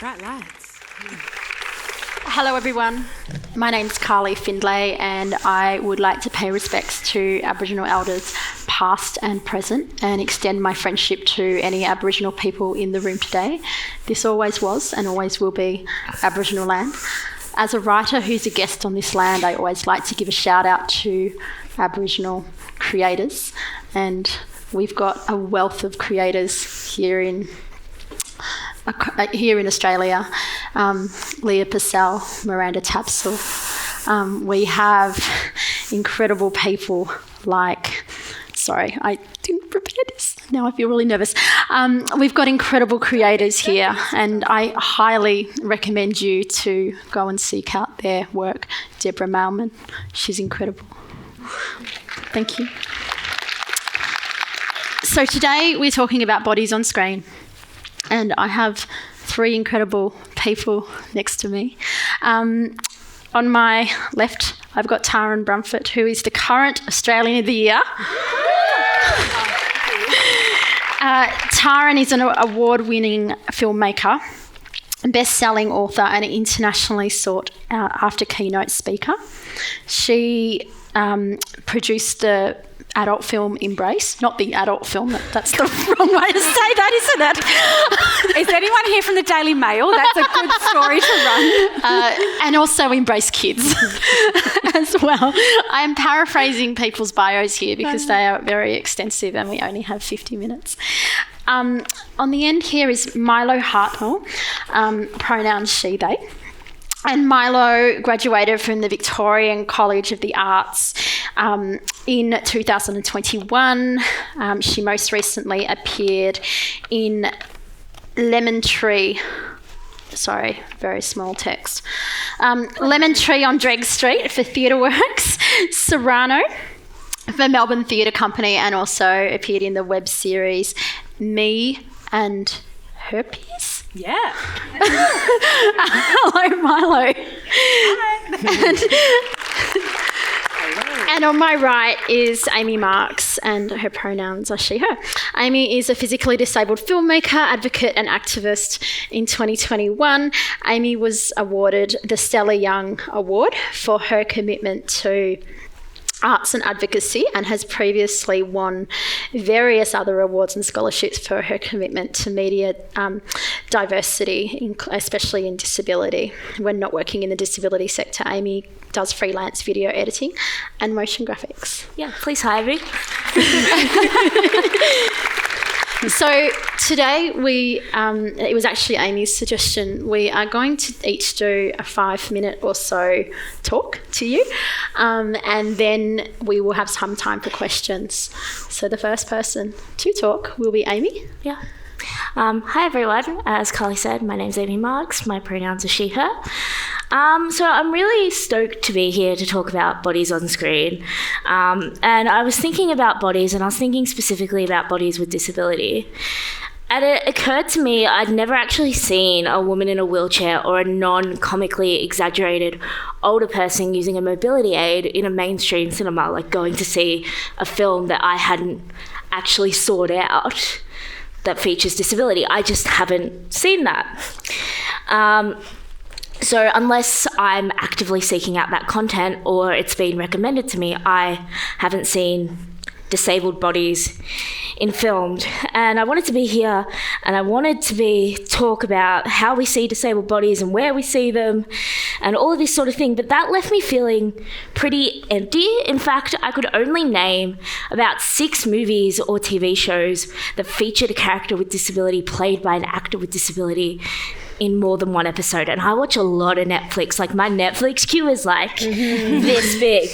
Right, lads. Hello everyone, my name's Carly Findlay and I would like to pay respects to Aboriginal elders past and present and extend my friendship to any Aboriginal people in the room today. This always was and always will be Aboriginal land. As a writer who's a guest on this land, I always like to give a shout out to Aboriginal creators, and we've got a wealth of creators here in Australia. Leah Purcell, Miranda Tapsell. We have incredible people like, sorry, I didn't prepare this. Now I feel really nervous. We've got incredible creators here, and I highly recommend you to go and seek out their work. Deborah Mailman, she's incredible. Thank you. So today we're talking about bodies on screen. And I have three incredible people next to me. On my left, I've got Taran Brumfitt, who is the current Australian of the Year. Taran is an award-winning filmmaker, best-selling author, and an internationally sought-after keynote speaker. She produced the adult film Embrace, not the adult film, that's the wrong way to say that, isn't it? Is anyone here from the Daily Mail? That's a good story to run. And also Embrace Kids as well. I'm paraphrasing people's bios here because they are very extensive and we only have 50 minutes. On the end here is Milo Hartnell, pronouns she, they. And Milo graduated from the Victorian College of the Arts in 2021. She most recently appeared in Lemon Tree. Sorry, very small text. Lemon Tree on Dreg Street for TheatreWorks, Serrano for Melbourne Theatre Company, and also appeared in the web series Me and Herpes. Yeah. Hello, Milo. Hi. And on my right is Amy Marks, and her pronouns are she, her. Amy is a physically disabled filmmaker, advocate and activist. In 2021, Amy was awarded the Stella Young Award for her commitment to arts and advocacy, and has previously won various other awards and scholarships for her commitment to media diversity, especially in disability. When not working in the disability sector, Amy does freelance video editing and motion graphics. Yeah, please hire me. So today it was actually Amy's suggestion, we are going to each do a 5-minute or so talk to you, and then we will have some time for questions. So the first person to talk will be Amy. Yeah. Hi everyone, as Carly said, my name's Amy Marks, my pronouns are she, her. So I'm really stoked to be here to talk about bodies on screen. And I was thinking about bodies, and I was thinking specifically about bodies with disability. And it occurred to me I'd never actually seen a woman in a wheelchair or a non-comically exaggerated older person using a mobility aid in a mainstream cinema, like going to see a film that I hadn't actually sought out that features disability. I just haven't seen that. So unless I'm actively seeking out that content or it's been recommended to me, I haven't seen disabled bodies in filmed. And I wanted to be here, and I wanted to talk about how we see disabled bodies and where we see them and all of this sort of thing. But that left me feeling pretty empty. In fact, I could only name about 6 movies or TV shows that featured a character with disability played by an actor with disability in more than one episode. And I watch a lot of Netflix. Like, my Netflix queue is like this big.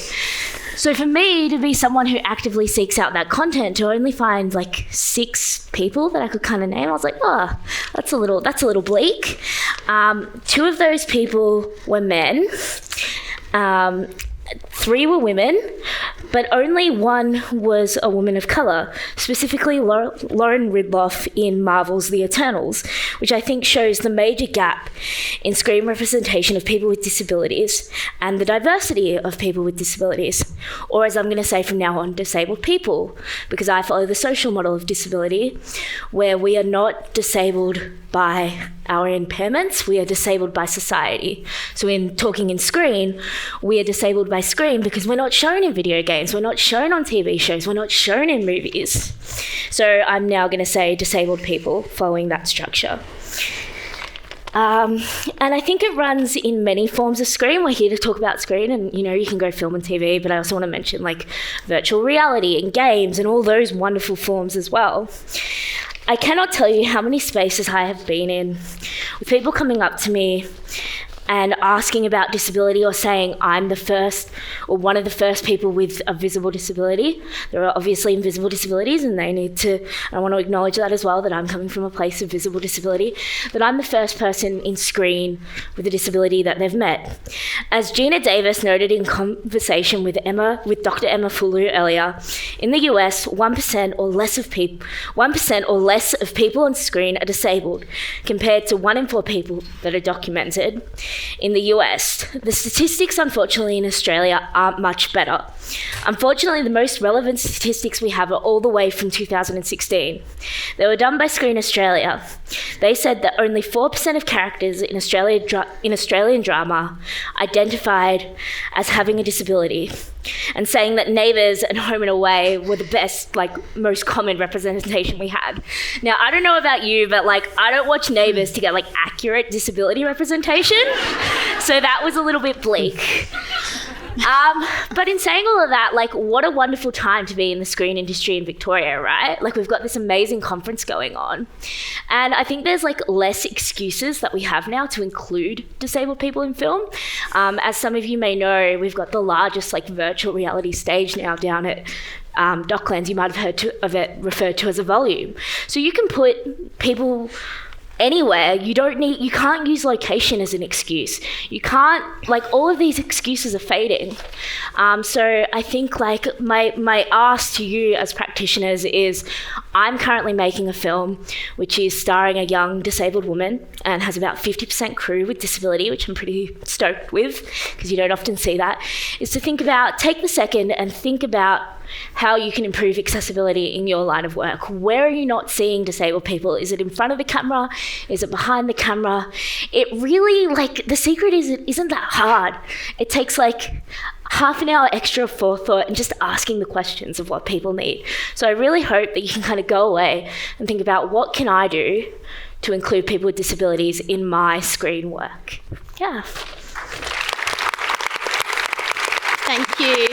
So for me to be someone who actively seeks out that content, to only find like 6 people that I could kind of name, I was like, oh, that's a little bleak. 2 of those people were men. 3 were women, but only 1 was a woman of colour, specifically Lauren Ridloff in Marvel's The Eternals, which I think shows the major gap in screen representation of people with disabilities and the diversity of people with disabilities, or as I'm going to say from now on, disabled people, because I follow the social model of disability, where we are not disabled by our impairments, we are disabled by society. So in talking in screen, we are disabled by screen because we're not shown in video games, we're not shown on TV shows, we're not shown in movies. So I'm now going to say disabled people following that structure. And I think it runs in many forms of screen. We're here to talk about screen, and you can go film and TV, but I also want to mention like virtual reality and games and all those wonderful forms as well. I cannot tell you how many spaces I have been in with people coming up to me and asking about disability, or saying I'm the first or one of the first people with a visible disability. There are obviously invisible disabilities, and they need to, I want to acknowledge that as well, that I'm coming from a place of visible disability, but I'm the first person in screen with a disability that they've met. As Gina Davis noted in conversation with Dr. Emma Fulu earlier, in the US, 1% or less of people on screen are disabled, compared to 1 in 4 people that are documented in the US. The statistics, unfortunately, in Australia aren't much better. Unfortunately, the most relevant statistics we have are all the way from 2016. They were done by Screen Australia. They said that only 4% of characters in Australian drama identified as having a disability, and saying that Neighbours and Home and Away were the best, most common representation we had. Now, I don't know about you, but I don't watch Neighbours to get accurate disability representation, so that was a little bit bleak. But in saying all of that, what a wonderful time to be in the screen industry in Victoria, right? We've got this amazing conference going on. And I think there's less excuses that we have now to include disabled people in film. As some of you may know, we've got the largest virtual reality stage now down at Docklands. You might have heard of it referred to as a volume. So you can put people anywhere. You can't use location as an excuse. You can't, all of these excuses are fading. So I think my ask to you as practitioners is, I'm currently making a film which is starring a young disabled woman and has about 50% crew with disability, which I'm pretty stoked with, because you don't often see that, is to take the second and think about how you can improve accessibility in your line of work. Where are you not seeing disabled people? Is it in front of the camera? Is it behind the camera? It really, the secret is it isn't that hard. It takes half an hour extra of forethought and just asking the questions of what people need. So I really hope that you can kind of go away and think about, what can I do to include people with disabilities in my screen work? Yeah. Thank you.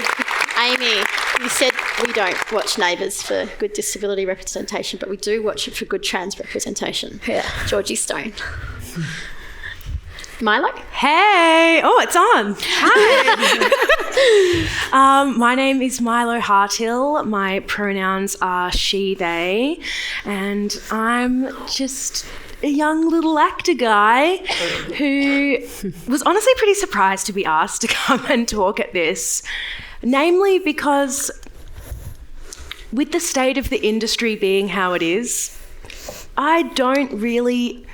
Amy, you said we don't watch Neighbours for good disability representation, but we do watch it for good trans representation. Yeah. Georgie Stone. Milo? Hey! Oh, it's on. Hi. My name is Milo Hartill. My pronouns are she, they, and I'm just a young little actor guy who was honestly pretty surprised to be asked to come and talk at this, namely because with the state of the industry being how it is, I don't really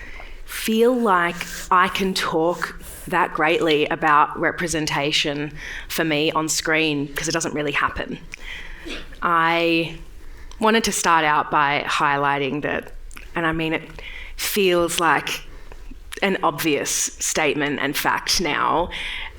feel like I can talk that greatly about representation for me on screen, because it doesn't really happen. I wanted to start out by highlighting that, and I mean it feels like an obvious statement and fact now,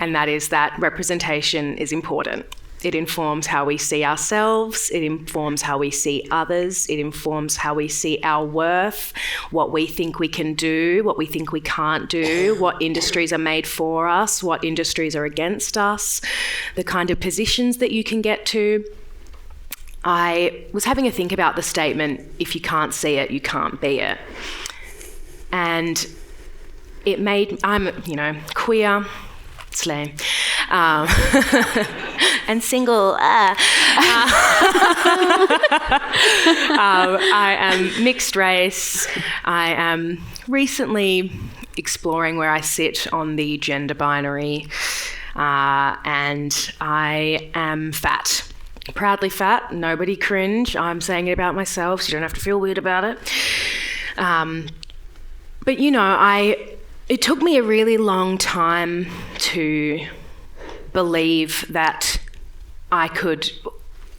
and that is that representation is important. It informs how we see ourselves, it informs how we see others, it informs how we see our worth, what we think we can do, what we think we can't do, what industries are made for us, what industries are against us, the kind of positions that you can get to. I was having a think about the statement, if you can't see it, you can't be it. And it made, I'm, queer, slay, and single. I am mixed race. I am recently exploring where I sit on the gender binary, and I am fat. Proudly fat, nobody cringe. I'm saying it about myself, so you don't have to feel weird about it. But, it took me a really long time to believe that I could,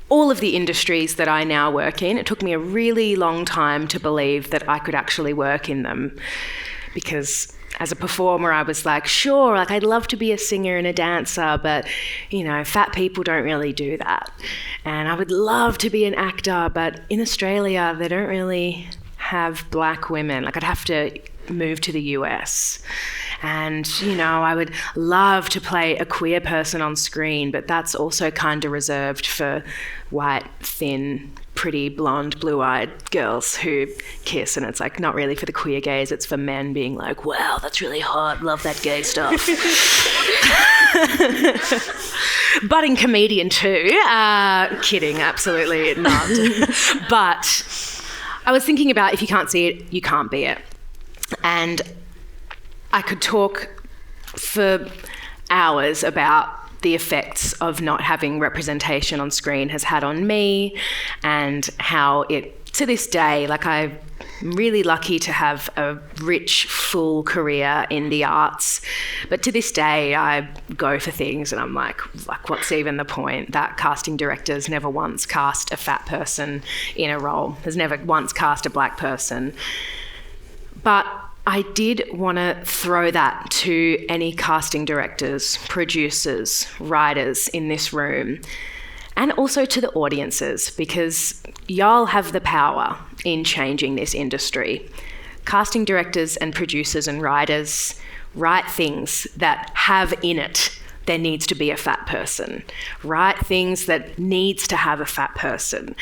all of the industries that I now work in, it took me a really long time to believe that I could actually work in them. Because as a performer, I was like, sure, I'd love to be a singer and a dancer, but, fat people don't really do that. And I would love to be an actor, but in Australia, they don't really have black women. I'd have to move to the US. And, I would love to play a queer person on screen, but that's also kind of reserved for white, thin, pretty, blonde, blue-eyed girls who kiss, and it's not really for the queer gays, it's for men being like, wow, that's really hot, love that gay stuff. Budding comedian too. Kidding, absolutely not. But I was thinking about, if you can't see it, you can't be it. And I could talk for hours about the effects of not having representation on screen has had on me, and how it, to this day, I'm really lucky to have a rich, full career in the arts. But to this day, I go for things and I'm like, what's even the point? That casting director's never once cast a fat person in a role, has never once cast a black person. But I did want to throw that to any casting directors, producers, writers in this room, and also to the audiences, because y'all have the power in changing this industry. Casting directors and producers and writers write things that have in it there needs to be a fat person. Write things that needs to have a fat person.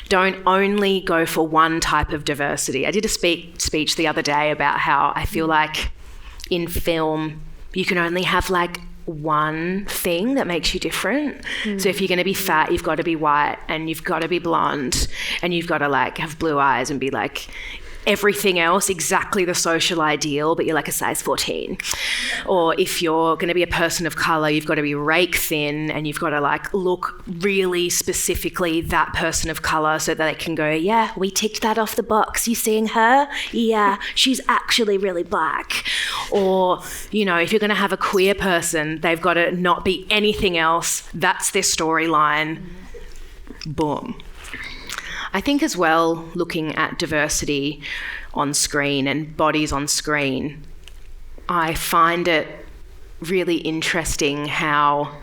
Don't only go for one type of diversity. I did a speech the other day about how I feel like in film you can only have one thing that makes you different. So if you're going to be fat, you've got to be white, and you've got to be blonde, and you've got to have blue eyes and be everything else exactly the social ideal, but you're a size 14. Or if you're going to be a person of colour, you've got to be rake thin, and you've got to look really specifically that person of colour so that they can go, yeah, we ticked that off the box. You seeing her? Yeah, she's actually really black. Or, if you're going to have a queer person, they've got to not be anything else. That's their storyline. Boom. I think as well, looking at diversity on screen and bodies on screen, I find it really interesting how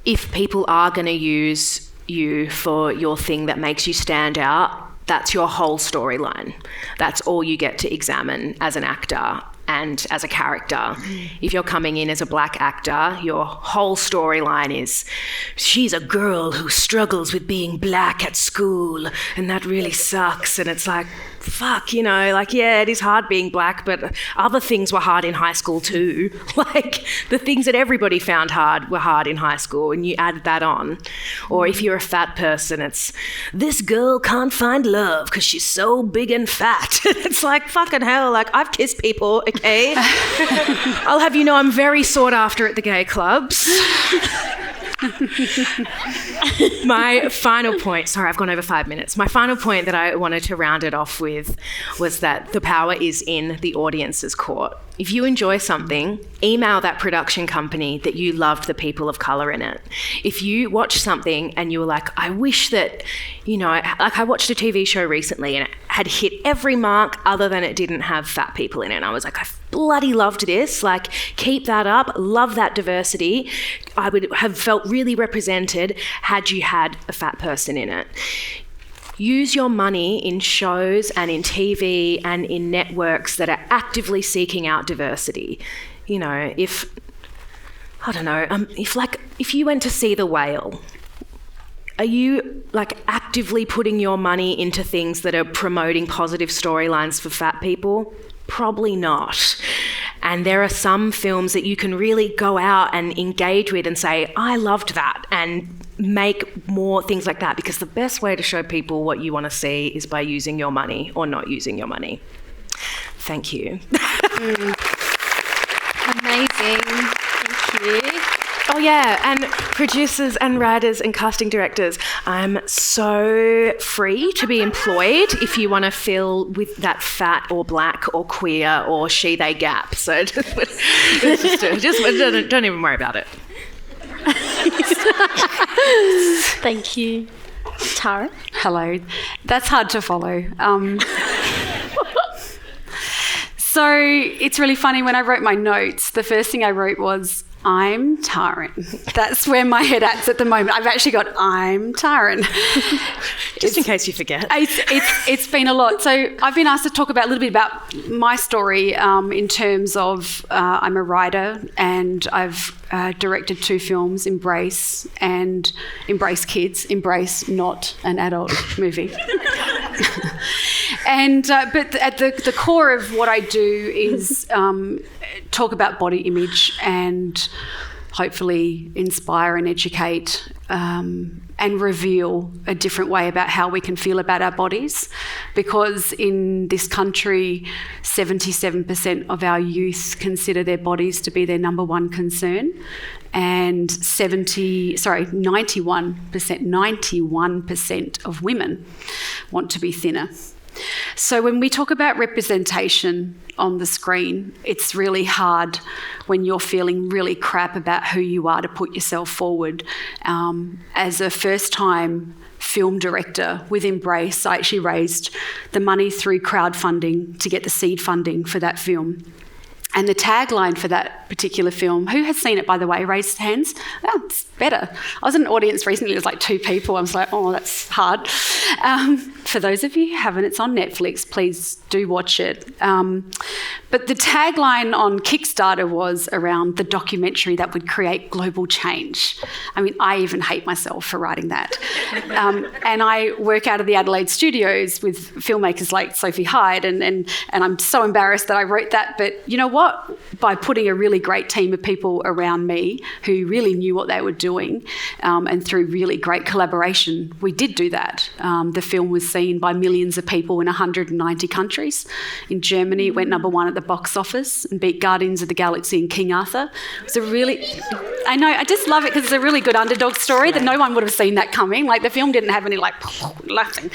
if people are going to use you for your thing that makes you stand out, that's your whole storyline. That's all you get to examine as an actor and as a character. If you're coming in as a black actor, your whole storyline is, she's a girl who struggles with being black at school, and that really sucks. And it's fuck, yeah, it is hard being black, but other things were hard in high school too. The things that everybody found hard were hard in high school, and you add that on. Or if you're a fat person, it's, this girl can't find love because she's so big and fat. It's fucking hell, I've kissed people, okay? I'll have you know I'm very sought after at the gay clubs. My final point, sorry, I've gone over 5 minutes. My final point that I wanted to round it off with was that the power is in the audience's court. If you enjoy something, email that production company that you loved the people of colour in it. If you watch something and you were I wish that, I watched a TV show recently and it had hit every mark other than it didn't have fat people in it. And I was I bloody loved this. Keep that up. Love that diversity. I would have felt really represented had you had a fat person in it. Use your money in shows and in TV and in networks that are actively seeking out diversity. If you went to see The Whale, are you actively putting your money into things that are promoting positive storylines for fat people? Probably not. And there are some films that you can really go out and engage with and say, I loved that, and make more things like that, because the best way to show people what you want to see is by using your money or not using your money. Thank you. Amazing. Thank you. Oh, yeah, and producers and writers and casting directors, I'm so free to be employed if you want to fill with that fat or black or queer or she, they gap. So don't even worry about it. Thank you. Tara? Hello. That's hard to follow. So it's really funny, when I wrote my notes, the first thing I wrote was, I'm Taran. That's where my head at's at the moment. I've actually got, I'm Taran. Just in case you forget. It's been a lot. So I've been asked to talk about a little bit about my story in terms of I'm a writer, and I've directed 2 films, Embrace and Embrace Kids. Embrace, not an adult movie. And but at the core of what I do is talk about body image and hopefully inspire and educate and reveal a different way about how we can feel about our bodies, because in this country 77% of our youth consider their bodies to be their number one concern, and 91% of women want to be thinner. So when we talk about representation on the screen, it's really hard when you're feeling really crap about who you are to put yourself forward. As a first-time film director with Embrace, I actually raised the money through crowdfunding to get the seed funding for that film. And the tagline for that particular film, who has seen it, by the way? Raised hands. Oh, it's better. I was in an audience recently, it was like 2 people. I was like, oh, that's hard. For those of you who haven't, it's on Netflix. Please do watch it. But the tagline on Kickstarter was around the documentary that would create global change. I mean, I even hate myself for writing that. And I work out of the Adelaide studios with filmmakers like Sophie Hyde, and I'm so embarrassed that I wrote that. But you know what? By putting a really great team of people around me who really knew what they were doing, and through really great collaboration, we did do that. The film was seen by millions of people in 190 countries. In Germany, it went number 1 at the box office and beat Guardians of the Galaxy and King Arthur. It's a really, I know, I just love it because it's a really good underdog story that no one would have seen that coming. Like, the film didn't have any nothing.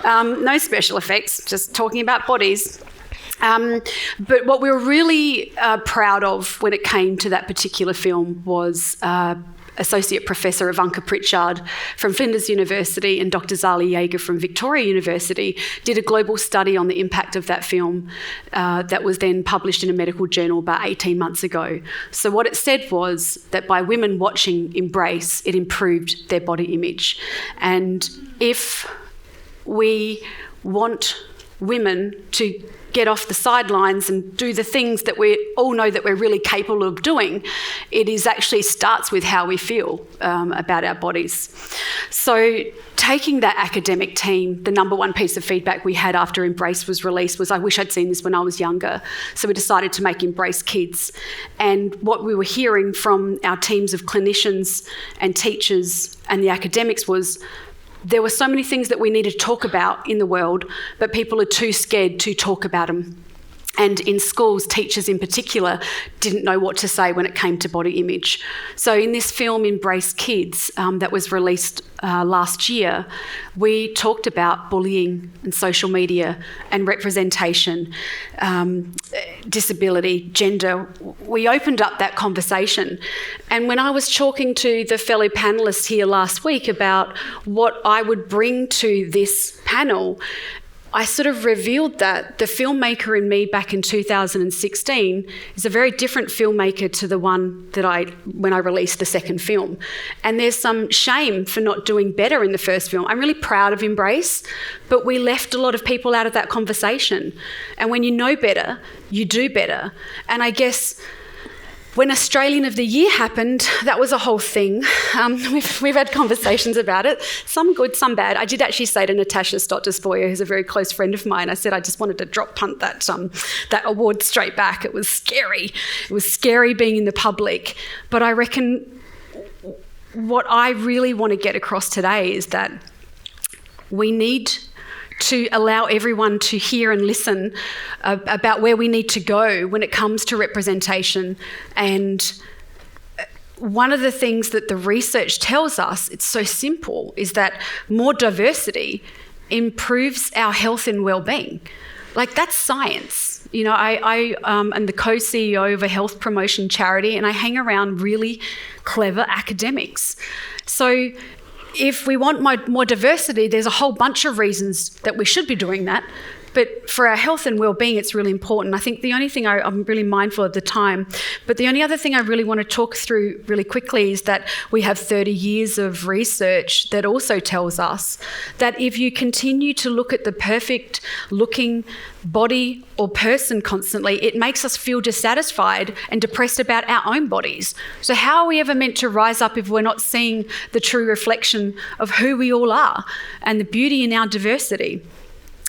No special effects, just talking about bodies. But what we were really proud of when it came to that particular film was Associate Professor Ivanka Pritchard from Flinders University and Dr. Zali Jaeger from Victoria University did a global study on the impact of that film that was then published in a medical journal about 18 months ago. So what it said was that by women watching Embrace, it improved their body image. And if we want women to get off the sidelines and do the things that we all know that we're really capable of doing, it is actually starts with how we feel about our bodies. So taking that academic team, the number 1 piece of feedback we had after Embrace was released was, I wish I'd seen this when I was younger. So we decided to make Embrace Kids. And what we were hearing from our teams of clinicians and teachers and the academics was, there were so many things that we need to talk about in the world, but people are too scared to talk about them. And in schools, teachers in particular didn't know what to say when it came to body image. So in this film, Embrace Kids, that was released last year, we talked about bullying and social media and representation, disability, gender. We opened up that conversation. And when I was talking to the fellow panellists here last week about what I would bring to this panel, I sort of revealed that the filmmaker in me back in 2016 is a very different filmmaker to the one that when I released the second film. And there's some shame for not doing better in the first film. I'm really proud of Embrace, but we left a lot of people out of that conversation. And when you know better, you do better. And I guess when Australian of the Year happened, that was a whole thing. We've had conversations about it, some good, some bad. I did actually say to Natasha Stott-Despoja, who's a very close friend of mine, I said I just wanted to drop punt that award straight back. It was scary. It was scary being in the public. But I reckon what I really want to get across today is that we need to allow everyone to hear and listen about where we need to go when it comes to representation and one of the things that the research tells us, it's so simple, is that more diversity improves our health and well-being. Like, that's science. You know, I am the co-CEO of a health promotion charity, and I hang around really clever academics. So if we want more diversity, there's a whole bunch of reasons that we should be doing that. But for our health and well-being, it's really important. I think the only thing I'm really mindful of the time, but the only other thing I really want to talk through really quickly is that we have 30 years of research that also tells us that if you continue to look at the perfect looking body or person constantly, it makes us feel dissatisfied and depressed about our own bodies. So how are we ever meant to rise up if we're not seeing the true reflection of who we all are and the beauty in our diversity?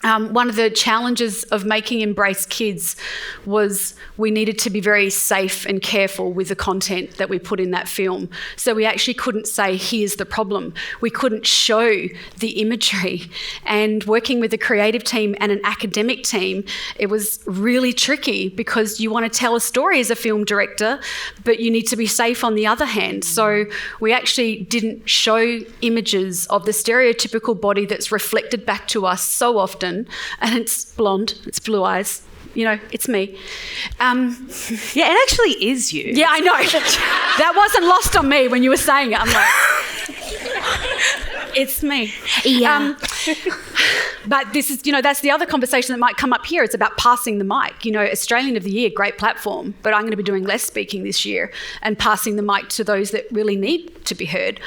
One of the challenges of making Embrace Kids was we needed to be very safe and careful with the content that we put in that film. So we actually couldn't say, here's the problem. We couldn't show the imagery. And working with a creative team and an academic team, it was really tricky because you want to tell a story as a film director, but you need to be safe on the other hand. So we actually didn't show images of the stereotypical body that's reflected back to us so often. And it's blonde, it's blue eyes, you know, it's me. Yeah, it actually is you. Yeah, I know. That wasn't lost on me when you were saying it. I'm like, it's me. Yeah. But this is, you know, that's the other conversation that might come up here. It's about passing the mic. You know, Australian of the Year, great platform, but I'm going to be doing less speaking this year and passing the mic to those that really need to be heard.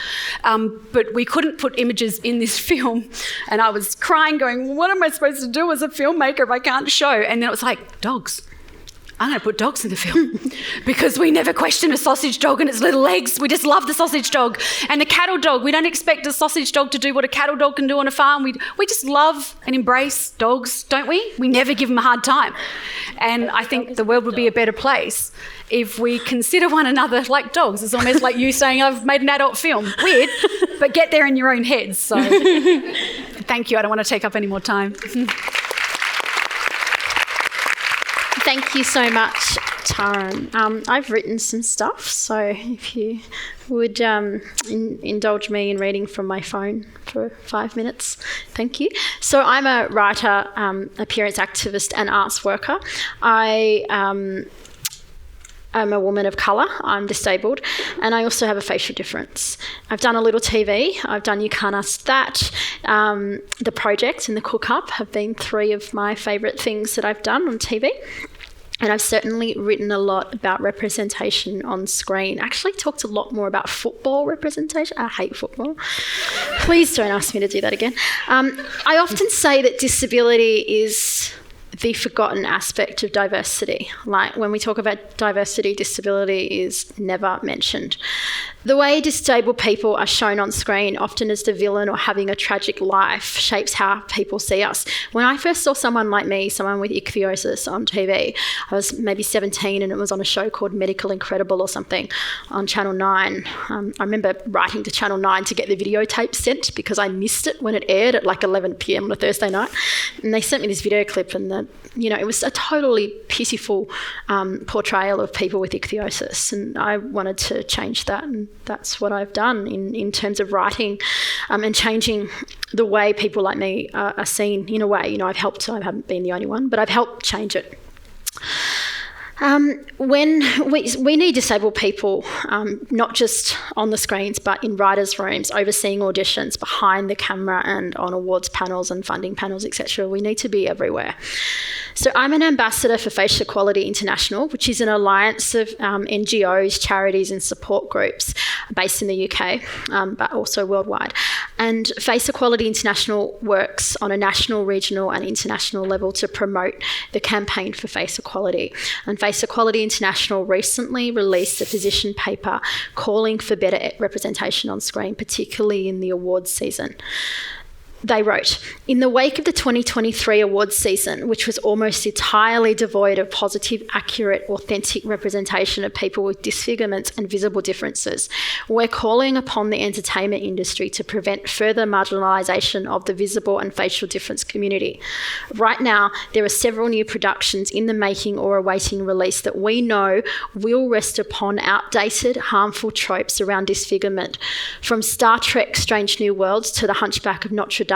But we couldn't put images in this film, and I was crying going, what am I supposed to do as a filmmaker if I can't show? And then it was like, dogs. I'm going to put dogs in the film because we never question a sausage dog and its little legs. We just love the sausage dog. And the cattle dog, we don't expect a sausage dog to do what a cattle dog can do on a farm. We just love and embrace dogs, don't we? We never give them a hard time. And I think the world would be a better place if we consider one another like dogs. It's almost like you saying, I've made an adult film. Weird, but get there in your own heads. So thank you. I don't want to take up any more time. Thank you so much, Taryn. I've written some stuff, so if you would indulge me in reading from my phone for 5 minutes, thank you. So I'm a writer, appearance activist and arts worker. I'm a woman of colour, I'm disabled, and I also have a facial difference. I've done a little TV, I've done You Can't Ask That, The Project and The Cook Up have been 3 of my favourite things that I've done on TV. And I've certainly written a lot about representation on screen. Actually talked a lot more about football representation. I hate football. Please don't ask me to do that again. I often say that disability is the forgotten aspect of diversity. Like when we talk about diversity, disability is never mentioned. The way disabled people are shown on screen, often as the villain or having a tragic life, shapes how people see us. When I first saw someone like me, someone with ichthyosis on TV, I was maybe 17 and it was on a show called Medical Incredible or something on Channel 9. I remember writing to Channel 9 to get the videotape sent because I missed it when it aired at like 11 p.m. on a Thursday night. And they sent me this video clip and it was a totally pitiful portrayal of people with ichthyosis. And I wanted to change that, and that's what I've done in terms of writing and changing the way people like me are seen in a way. You know, I haven't been the only one, but I've helped change it. When we need disabled people, not just on the screens, but in writers' rooms, overseeing auditions, behind the camera and on awards panels and funding panels, etc. We need to be everywhere. So I'm an ambassador for Face Equality International, which is an alliance of NGOs, charities and support groups based in the UK, but also worldwide. And Face Equality International works on a national, regional and international level to promote the campaign for face equality. And Face Equality International recently released a position paper calling for better representation on screen, particularly in the awards season. They wrote, in the wake of the 2023 awards season, which was almost entirely devoid of positive, accurate, authentic representation of people with disfigurements and visible differences, we're calling upon the entertainment industry to prevent further marginalisation of the visible and facial difference community. Right now, there are several new productions in the making or awaiting release that we know will rest upon outdated, harmful tropes around disfigurement, from Star Trek Strange New Worlds to The Hunchback of Notre Dame.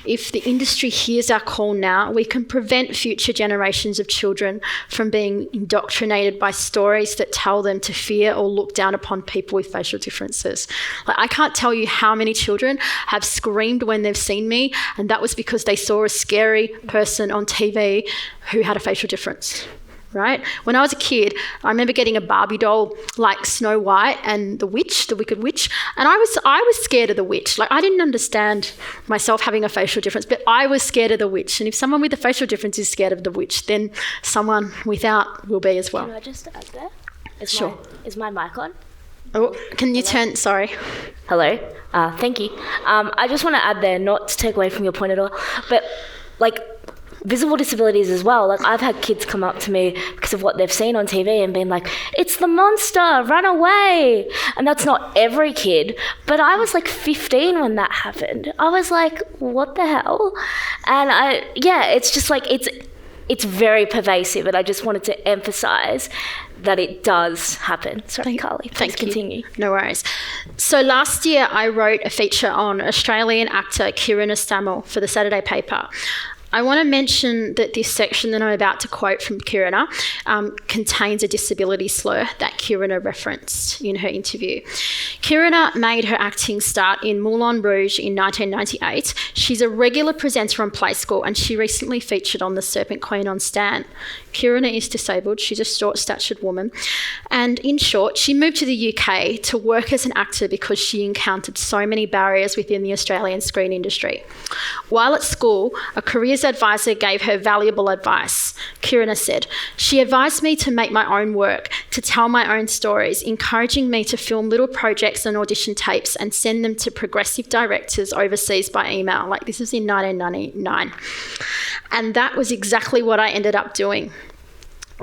If the industry hears our call now, we can prevent future generations of children from being indoctrinated by stories that tell them to fear or look down upon people with facial differences. Like, I can't tell you how many children have screamed when they've seen me, and that was because they saw a scary person on TV who had a facial difference. Right? When I was a kid, I remember getting a Barbie doll like Snow White and the witch, the Wicked Witch, and I was scared of the witch. Like, I didn't understand myself having a facial difference, but I was scared of the witch. And if someone with a facial difference is scared of the witch, then someone without will be as well. Can I just add there? Sure. Is my mic on? Oh, can you turn? Sorry. Hello. Thank you. I just want to add there, not to take away from your point at all, but like, visible disabilities as well. Like, I've had kids come up to me because of what they've seen on TV and been like, it's the monster, run away. And that's not every kid, but I was like 15 when that happened. I was like, what the hell? And it's just like, it's very pervasive, and I just wanted to emphasize that it does happen. Sorry, Carly, please continue. No worries. So last year I wrote a feature on Australian actor Kieran Stamell for the Saturday paper. I want to mention that this section that I'm about to quote from Kieran contains a disability slur that Kieran referenced in her interview. Kieran made her acting start in Moulin Rouge in 1998. She's a regular presenter on Play School, and she recently featured on The Serpent Queen on Stan. Kieran is disabled. She's a short-statured woman. And in short, she moved to the UK to work as an actor because she encountered so many barriers within the Australian screen industry. While at school, a careers advisor gave her valuable advice. Kieran said, she advised me to make my own work, to tell my own stories, encouraging me to film little projects and audition tapes and send them to progressive directors overseas by email. Like, this was in 1999. And that was exactly what I ended up doing.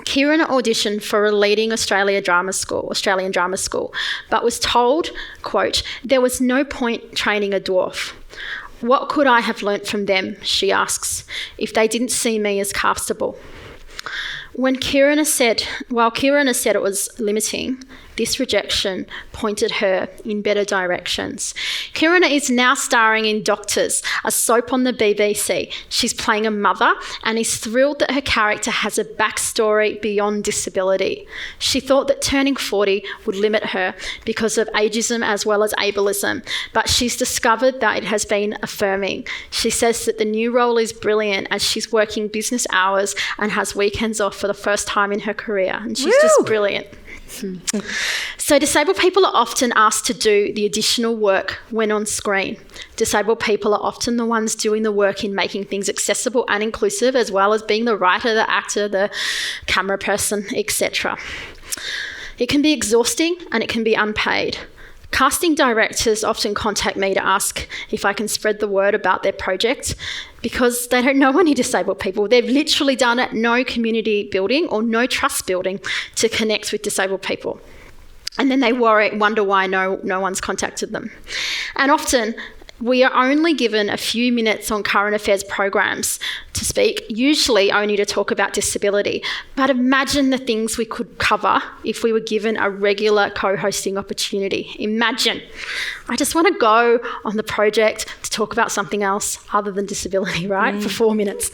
Kieran auditioned for a leading Australian drama school, but was told, quote, there was no point training a dwarf. What could I have learnt from them, she asks, if they didn't see me as castable? While Kieran said it was limiting, this rejection pointed her in better directions. Kieran is now starring in Doctors, a soap on the BBC. She's playing a mother and is thrilled that her character has a backstory beyond disability. She thought that turning 40 would limit her because of ageism as well as ableism, but she's discovered that it has been affirming. She says that the new role is brilliant as she's working business hours and has weekends off for the first time in her career, and she's just brilliant. So disabled people are often asked to do the additional work when on screen. Disabled people are often the ones doing the work in making things accessible and inclusive, as well as being the writer, the actor, the camera person, etc. It can be exhausting and it can be unpaid. Casting directors often contact me to ask if I can spread the word about their project because they don't know any disabled people. They've literally done no community building or no trust building to connect with disabled people. And then they wonder why no one's contacted them. And often we are only given a few minutes on current affairs programs to speak, usually only to talk about disability. But imagine the things we could cover if we were given a regular co-hosting opportunity. Imagine. I just want to go on the project to talk about something else other than disability, right? For 4 minutes.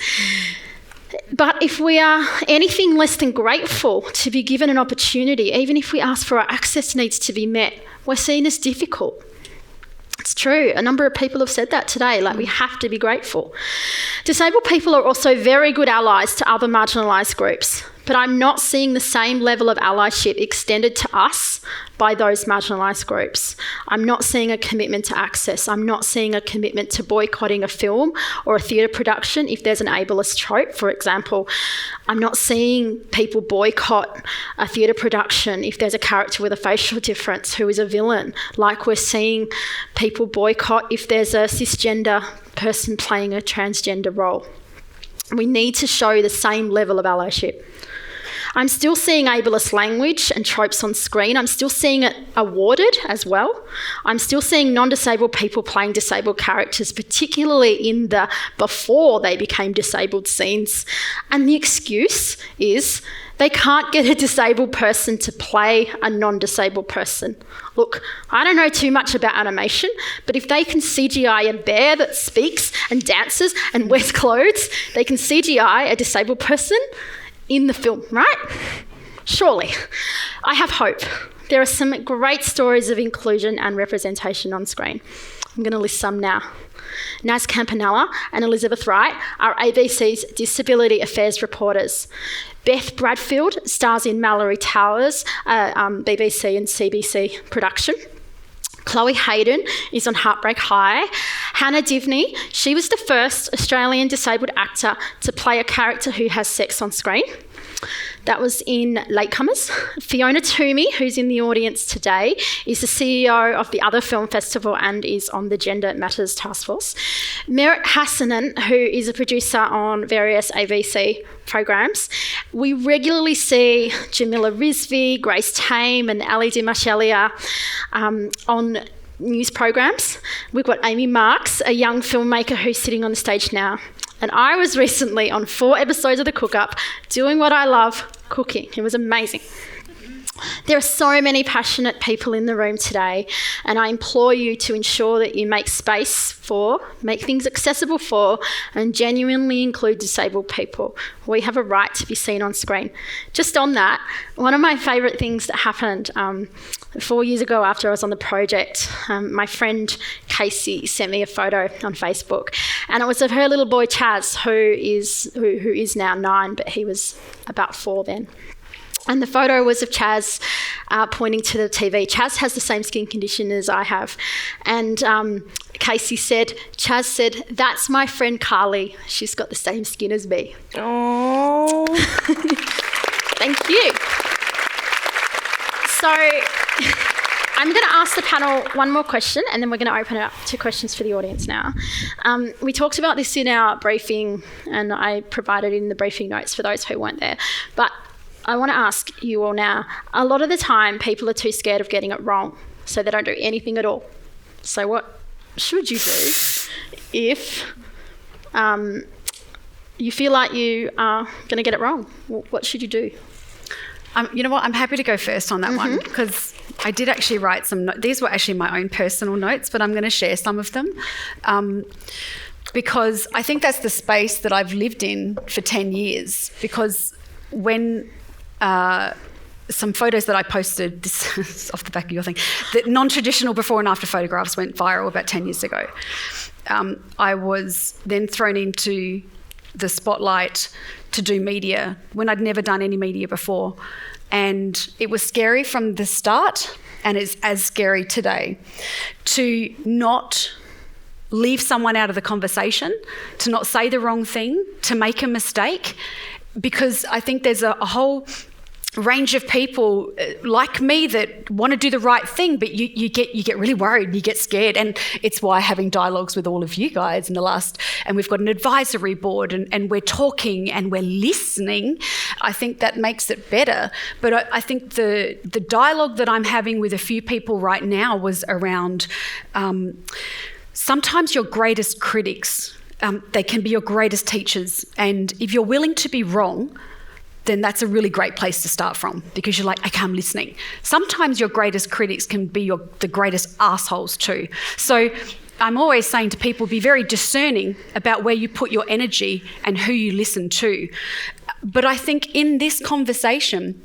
But if we are anything less than grateful to be given an opportunity, even if we ask for our access needs to be met, we're seen as difficult. It's true. A number of people have said that today, like we have to be grateful. Disabled people are also very good allies to other marginalised groups. but I'm not seeing the same level of allyship extended to us by those marginalised groups. I'm not seeing a commitment to access. I'm not seeing a commitment to boycotting a film or a theatre production if there's an ableist trope, for example. I'm not seeing people boycott a theatre production if there's a character with a facial difference who is a villain, like we're seeing people boycott if there's a cisgender person playing a transgender role. We need to show the same level of allyship. I'm still seeing ableist language and tropes on screen. I'm still seeing it awarded as well. I'm still seeing non-disabled people playing disabled characters, particularly in the before they became disabled scenes. And the excuse is they can't get a disabled person to play a non-disabled person. Look, I don't know too much about animation, but if they can CGI a bear that speaks and dances and wears clothes, they can CGI a disabled person in the film, right? Surely. I have hope. There are some great stories of inclusion and representation on screen. I'm going to list some now. Naz Campanella and Elizabeth Wright are ABC's Disability Affairs reporters. Beth Bradfield stars in Mallory Towers, BBC and CBC production. Chloe Hayden is on Heartbreak High. Hannah Divney, she was the first Australian disabled actor to play a character who has sex on screen. That was in Latecomers. Fiona Toomey, who's in the audience today, is the CEO of the Other Film Festival and is on the Gender Matters Task Force. Merit Hassanen, who is a producer on various ABC programs. We regularly see Jamila Rizvi, Grace Tame and Ali Di Marcellia on news programs. We've got Amy Marks, a young filmmaker who's sitting on the stage now. And I was recently on 4 episodes of The Cook Up doing what I love, cooking. It was amazing. There are so many passionate people in the room today, and I implore you to ensure that you make space for, make things accessible for, and genuinely include disabled people. We have a right to be seen on screen. Just on that, one of my favourite things that happened 4 years ago after I was on the project, my friend Casey sent me a photo on Facebook, and it was of her little boy Chaz, who is now 9, but he was about 4 then. And the photo was of Chaz pointing to the TV. Chaz has the same skin condition as I have. And Casey said, Chaz said, "That's my friend Carly. She's got the same skin as me." Oh. Thank you. So I'm going to ask the panel one more question, and then we're going to open it up to questions for the audience now. We talked about this in our briefing, and I provided in the briefing notes for those who weren't there. But I want to ask you all now, a lot of the time people are too scared of getting it wrong, so they don't do anything at all. So what should you do if you feel like you are going to get it wrong? What should you do? You know what, I'm happy to go first on that one, because I did actually write some notes. These were actually my own personal notes, but I'm going to share some of them. Because I think that's the space that I've lived in for 10 years, because when some photos that I posted, this is off the back of your thing, the non-traditional before and after photographs went viral about 10 years ago. I was then thrown into the spotlight to do media when I'd never done any media before. And it was scary from the start, and it's as scary today, to not leave someone out of the conversation, to not say the wrong thing, to make a mistake, because I think there's a whole range of people like me that want to do the right thing, but you get really worried, you get scared, and it's why having dialogues with all of you guys in the last, and we've got an advisory board, and we're talking and we're listening. I think that makes it better. But I think the dialogue that I'm having with a few people right now was around sometimes your greatest critics, they can be your greatest teachers, and if you're willing to be wrong, then that's a really great place to start from, because you're like, okay, I'm listening. Sometimes your greatest critics can be the greatest assholes too. So I'm always saying to people, be very discerning about where you put your energy and who you listen to. But I think in this conversation,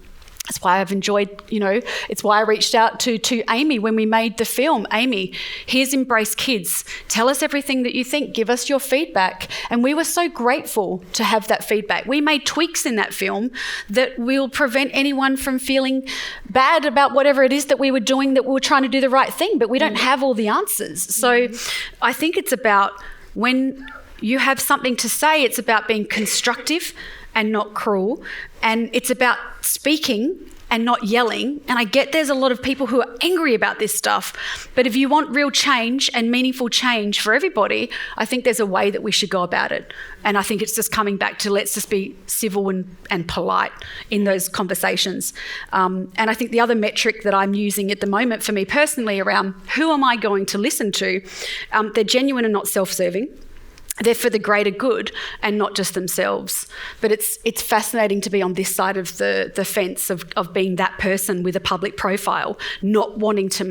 That's why I've enjoyed, it's why I reached out to Amy when we made the film. Amy, here's Embrace Kids. Tell us everything that you think. Give us your feedback. And we were so grateful to have that feedback. We made tweaks in that film that will prevent anyone from feeling bad about whatever it is that we were doing, that we were trying to do the right thing, but we don't have all the answers. So I think it's about when you have something to say, it's about being constructive and not cruel, and it's about speaking and not yelling. And I get there's a lot of people who are angry about this stuff, but if you want real change and meaningful change for everybody, I think there's a way that we should go about it. And I think it's just coming back to let's just be civil and polite in those conversations. And I think the other metric that I'm using at the moment for me personally around who am I going to listen to, they're genuine and not self-serving. They're for the greater good and not just themselves. But it's fascinating to be on this side of the fence of being that person with a public profile, not wanting to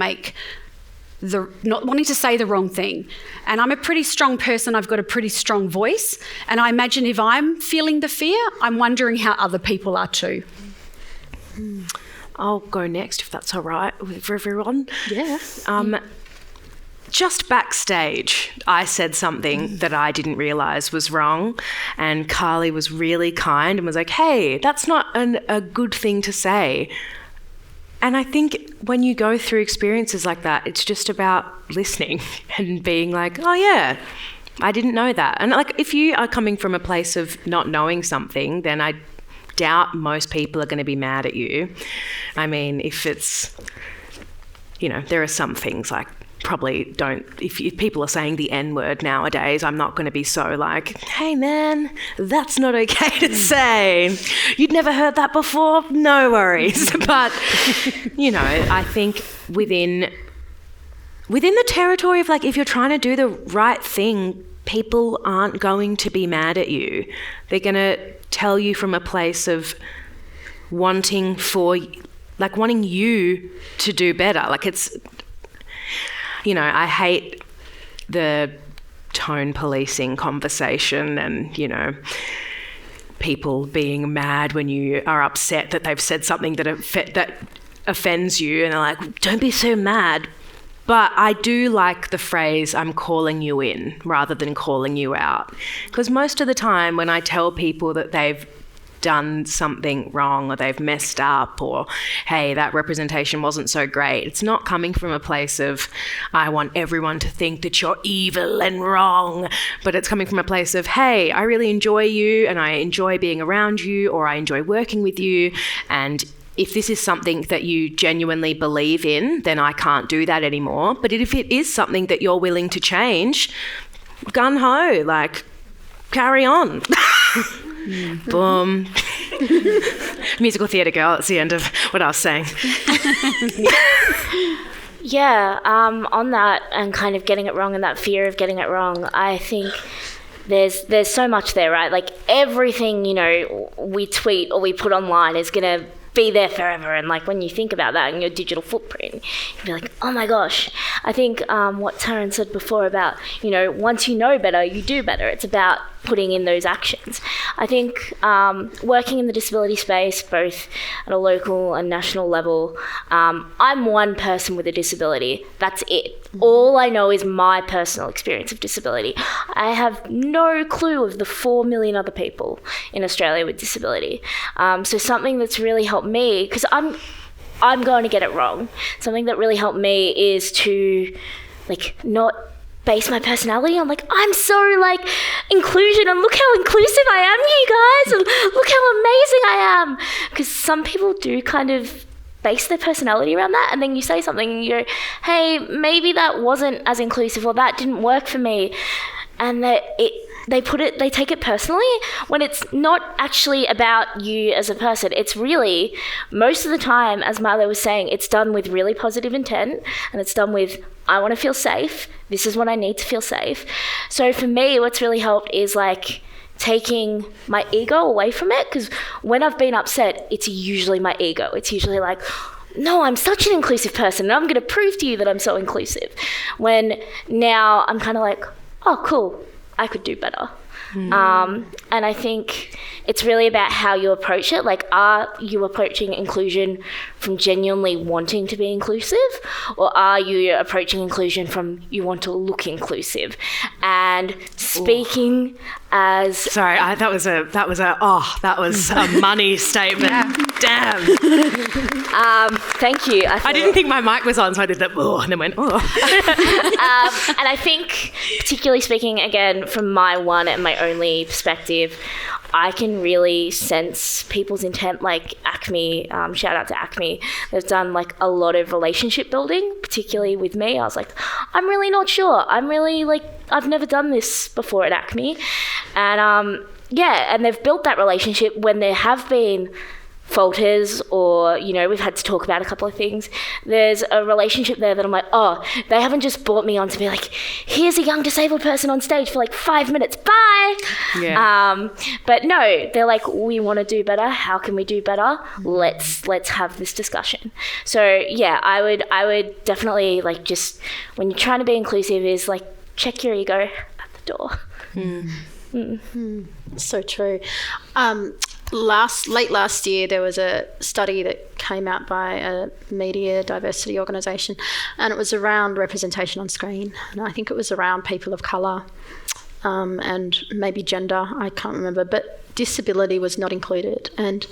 say the wrong thing. And I'm a pretty strong person. I've got a pretty strong voice. And I imagine if I'm feeling the fear, I'm wondering how other people are too. I'll go next if that's all right for everyone. Yeah. Just backstage, I said something that I didn't realise was wrong, and Carly was really kind and was like, hey, that's not a good thing to say. And I think when you go through experiences like that, it's just about listening and being like, oh yeah, I didn't know that. And like if you are coming from a place of not knowing something, then I doubt most people are going to be mad at you. I mean, if it's, there are some things like, probably don't, if people are saying the N-word nowadays, I'm not going to be so like, hey man, that's not okay to say. You'd never heard that before? No worries. But, I think within the territory of like, if you're trying to do the right thing, people aren't going to be mad at you. They're going to tell you from a place of wanting you to do better. Like it's, I hate the tone policing conversation and, people being mad when you are upset that they've said something that offends you, and they're like, don't be so mad. But I do like the phrase, I'm calling you in, rather than calling you out. Because most of the time when I tell people that they've done something wrong or they've messed up or, hey, that representation wasn't so great, it's not coming from a place of, I want everyone to think that you're evil and wrong, but it's coming from a place of, hey, I really enjoy you and I enjoy being around you, or I enjoy working with you, and if this is something that you genuinely believe in, then I can't do that anymore. But if it is something that you're willing to change, gun-ho, like, carry on. Boom. Musical theatre girl, that's the end of what I was saying. Yeah, on that and kind of getting it wrong and that fear of getting it wrong, I think there's so much there, right? Like everything, we tweet or we put online is going to be there forever. And like when you think about that in your digital footprint, you'd be like, oh my gosh. I think what Taryn said before about, once you know better, you do better. It's about putting in those actions. I think working in the disability space, both at a local and national level, I'm one person with a disability. That's it. All I know is my personal experience of disability. I have no clue of the 4 million other people in Australia with disability. So something that's really helped me, because I'm going to get it wrong, something that really helped me is to not base my personality on I'm so inclusion, and look how inclusive I am, you guys, and look how amazing I am. Because some people do kind of base their personality around that, and then you say something and you go, hey, maybe that wasn't as inclusive, or that didn't work for me, and they take it personally, when it's not actually about you as a person. It's really, most of the time, as Milo was saying, it's done with really positive intent, and it's done with, I want to feel safe. This is what I need to feel safe. So for me, what's really helped is taking my ego away from it, because when I've been upset, it's usually my ego. It's usually no, I'm such an inclusive person, and I'm going to prove to you that I'm so inclusive. When now I'm kind of oh, cool, I could do better. And I think it's really about how you approach it. Like, are you approaching inclusion from genuinely wanting to be inclusive, or are you approaching inclusion from you want to look inclusive? And speaking as... Sorry, that was a money statement. Damn. Thank you. I didn't think my mic was on, so I did that, and then went, and I think, particularly speaking, again, from my one and my only perspective, I can really sense people's intent. Like ACME, shout out to ACME, they've done like a lot of relationship building, particularly with me. I was like, I'm really not sure. I've never done this before at ACME. And and they've built that relationship when there have been falters, or, you know, we've had to talk about a couple of things. There's a relationship there that I'm like, oh, they haven't just brought me on to be like, here's a young disabled person on stage for like 5 minutes, bye. Yeah. But no, they're like, we want to do better. How can we do better? Let's have this discussion. So yeah, I would definitely, like, just when you're trying to be inclusive, is like, check your ego at the door. So true. Late last year, there was a study that came out by a media diversity organisation, and it was around representation on screen. And I think it was around people of colour and maybe gender, I can't remember, but disability was not included. And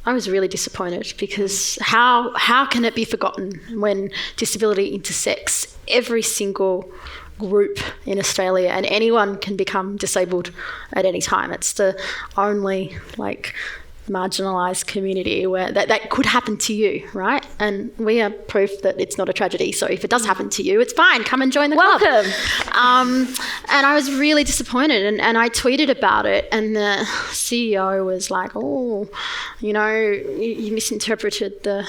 I was really disappointed, because how can it be forgotten when disability intersects every single group in Australia, and anyone can become disabled at any time. It's the only marginalised community where that could happen to you, right? And we are proof that it's not a tragedy. So if it does happen to you, it's fine. Come and join the club. Welcome. And I was really disappointed, and I tweeted about it, and the CEO was like, oh, you know, you misinterpreted the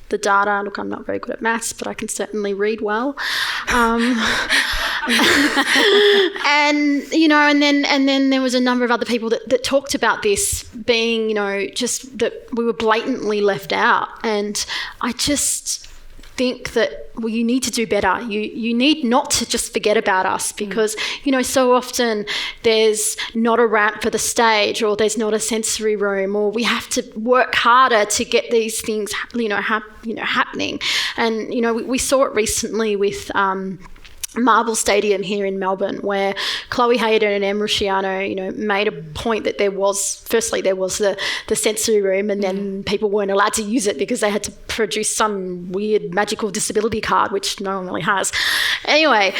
data. Look, I'm not very good at maths, but I can certainly read well. And, you know, and then there was a number of other people that talked about this being, you know, just that we were blatantly left out. And I just think that, well, you need to do better. You need not to just forget about us, because, you know, so often there's not a ramp for the stage, or there's not a sensory room, or we have to work harder to get these things, happening. And, you know, we saw it recently with Marvel Stadium here in Melbourne, where Chloe Hayden and Em Rusciano, you know, made a point that there was the sensory room, and then people weren't allowed to use it because they had to produce some weird magical disability card, which no one really has. Anyway,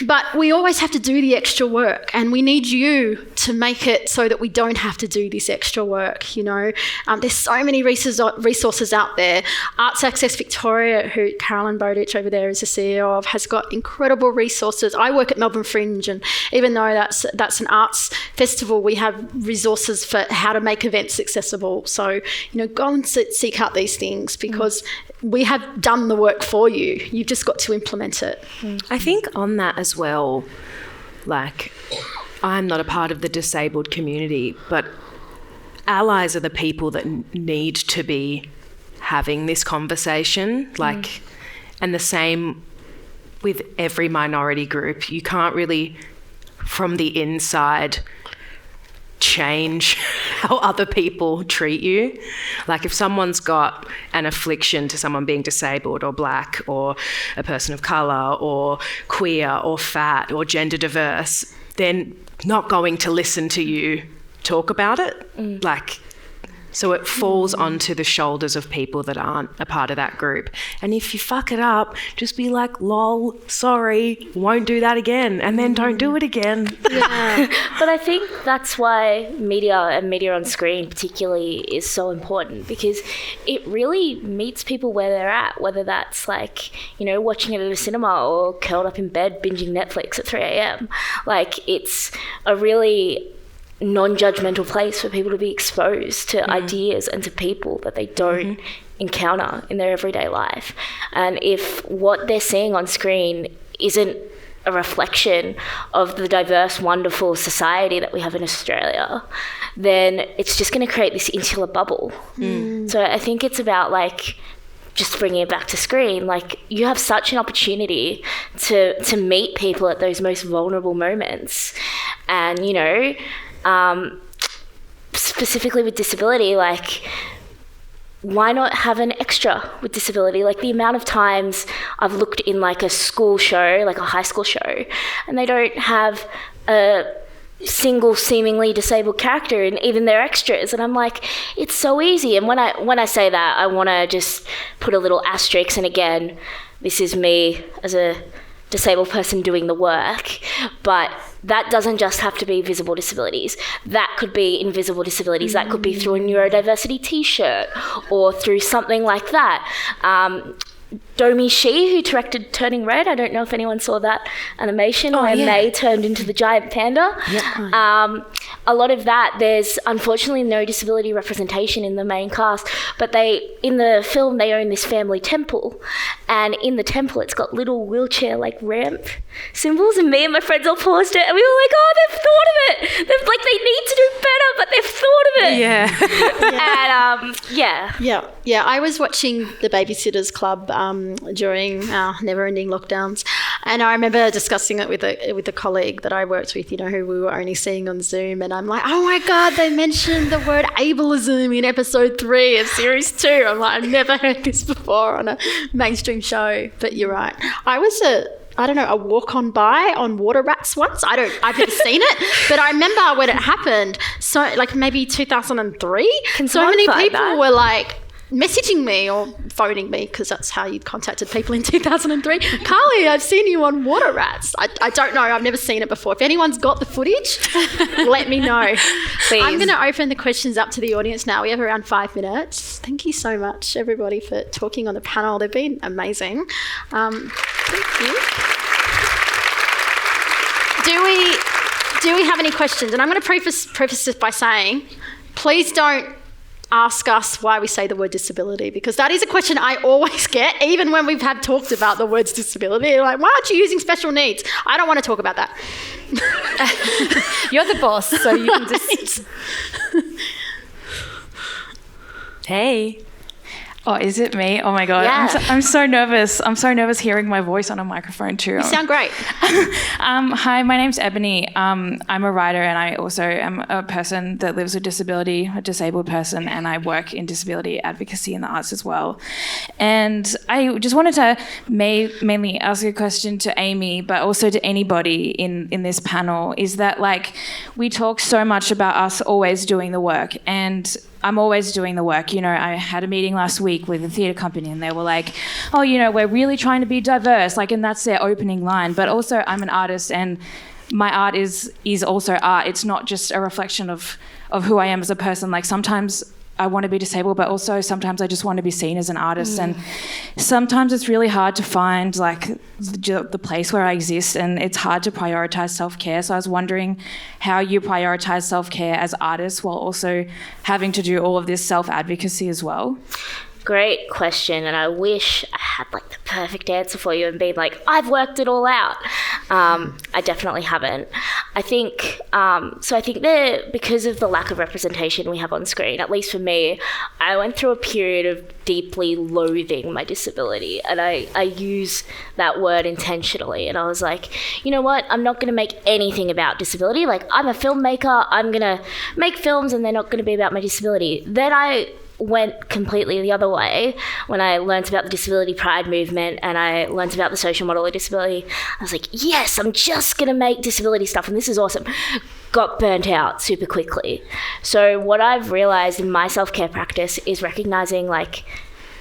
but we always have to do the extra work, and we need you to make it so that we don't have to do this extra work, you know. There's so many resources out there. Arts Access Victoria, who Carolyn Bowditch over there is the CEO of, has got incredible resources. I work at Melbourne Fringe, and even though that's an arts festival, we have resources for how to make events accessible. So, you know, go and seek out these things, because we have done the work for you. You've just got to implement it. I think on that as well, like, I'm not a part of the disabled community, but allies are the people that need to be having this conversation. Like, and the same with every minority group. You can't really, from the inside, change how other people treat you. Like, if someone's got an affliction to someone being disabled or black or a person of colour or queer or fat or gender diverse, they're not going to listen to you talk about it. Like, so it falls onto the shoulders of people that aren't a part of that group. And if you fuck it up, just be like, lol, sorry, won't do that again, and then don't do it again. Yeah. But I think that's why media, and media on screen particularly, is so important, because it really meets people where they're at, whether that's like, you know, watching it at a cinema or curled up in bed binging Netflix at 3 a.m. Like, it's a really non-judgmental place for people to be exposed to ideas and to people that they don't encounter in their everyday life. And if what they're seeing on screen isn't a reflection of the diverse, wonderful society that we have in Australia, then it's just going to create this insular bubble. So I think it's about, like, just bringing it back to screen, like, you have such an opportunity to meet people at those most vulnerable moments. And, you know, specifically with disability, like, why not have an extra with disability? Like, the amount of times I've looked in like a school show, like a high school show, and they don't have a single seemingly disabled character in even their extras, and I'm like, it's so easy. And when I say that, I want to just put a little asterisk, and again, this is me as a disabled person doing the work, but that doesn't just have to be visible disabilities. That could be invisible disabilities. That could be through a neurodiversity t-shirt or through something like that. Domi Shi, who directed Turning Red, I don't know if anyone saw that animation where May turned into the giant panda. Yep. A lot of that, there's unfortunately no disability representation in the main cast, but in the film they own this family temple, and in the temple it's got little wheelchair like ramp symbols, and me and my friends all paused it and we were like, oh, they've thought of it. They've like, they need to do better, but they've thought of it. And yeah, I was watching The Babysitters Club during our never-ending lockdowns, and I remember discussing it with a colleague that I worked with, you know, who we were only seeing on Zoom, and I'm like, oh my God, they mentioned the word ableism in episode 3 of series 2. I'm like, I've never heard this before on a mainstream show. But you're right. I was a walk-on by on water rats once. I've never seen it, but I remember when it happened. So like maybe 2003. So many people were like messaging me or phoning me, because that's how you contacted people in 2003. Carly, I've seen you on water rats. I don't know. I've never seen it before. If anyone's got the footage, let me know. Please. I'm going to open the questions up to the audience now. We have around 5 minutes. Thank you so much, everybody, for talking on the panel. They've been amazing. Thank you. Do we have any questions? And I'm going to preface this by saying, please don't ask us why we say the word disability, because that is a question I always get, even when we've had talked about the words disability. Like, why aren't you using special needs? I don't want to talk about that. You're the boss, so you can just... Hey. Oh, is it me? Oh my God. Yeah. I'm so nervous. I'm so nervous hearing my voice on a microphone too. You sound great. Hi, my name's Ebony. I'm a writer, and I also am a person that lives with disability, a disabled person, and I work in disability advocacy in the arts as well. And I just wanted to mainly ask a question to Amy, but also to anybody in this panel, is that, like, we talk so much about us always doing the work, and I'm always doing the work. You know, I had a meeting last week with a theatre company, and they were like, oh, you know, we're really trying to be diverse, like, and that's their opening line. But also, I'm an artist, and my art is also art. It's not just a reflection of who I am as a person. Like, sometimes I want to be disabled, but also sometimes I just want to be seen as an artist. And sometimes it's really hard to find, like, the place where I exist, and it's hard to prioritise self-care. So I was wondering how you prioritise self-care as artists while also having to do all of this self-advocacy as well. Great question, and I wish I had like the perfect answer for you and be like, I've worked it all out. I definitely haven't. I think that because of the lack of representation we have on screen, at least for me, I went through a period of deeply loathing my disability, and I use that word intentionally. And I was like, you know what? I'm not going to make anything about disability. Like, I'm a filmmaker. I'm going to make films, and they're not going to be about my disability. Then I went completely the other way when I learned about the disability pride movement and I learned about the social model of disability. I was like, yes, I'm just going to make disability stuff, and this is awesome. Got burnt out super quickly. So what I've realized in my self-care practice is recognizing, like,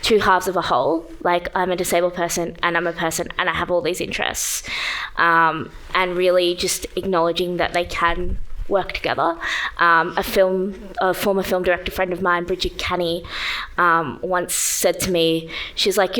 two halves of a whole. Like, I'm a disabled person and I'm a person and I have all these interests, and really just acknowledging that they can work together. A former film director friend of mine, Bridget Canny, once said to me, she's like,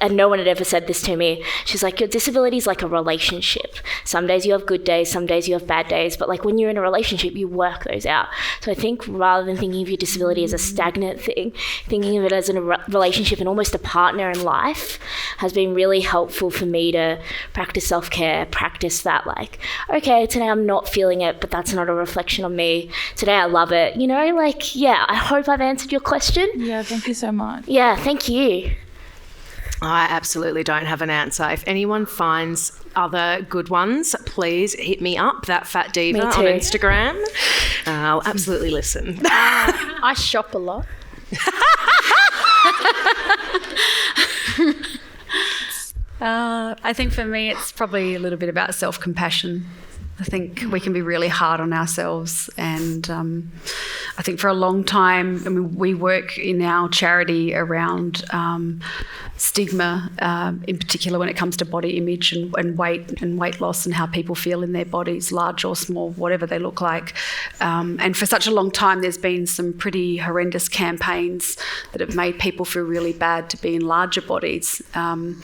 and no one had ever said this to me, she's like, your disability is like a relationship. Some days you have good days, some days you have bad days, but like when you're in a relationship, you work those out. So I think rather than thinking of your disability as a stagnant thing, thinking of it as a relationship and almost a partner in life has been really helpful for me to practice self-care, practice that, like, okay, today I'm not feeling it, but that's not a reflection on me. Today I love it. You know, like, yeah, I hope I've answered your question. Yeah, thank you so much. Yeah, thank you. I absolutely don't have an answer. If anyone finds other good ones, please hit me up, that Fat Diva, Me on too. Instagram. I'll absolutely listen. I shop a lot. I think for me, it's probably a little bit about self-compassion. I think we can be really hard on ourselves, and I think for a long time, I mean, we work in our charity around stigma, in particular when it comes to body image and weight loss and how people feel in their bodies, large or small, whatever they look like. And for such a long time, there's been some pretty horrendous campaigns that have made people feel really bad to be in larger bodies. And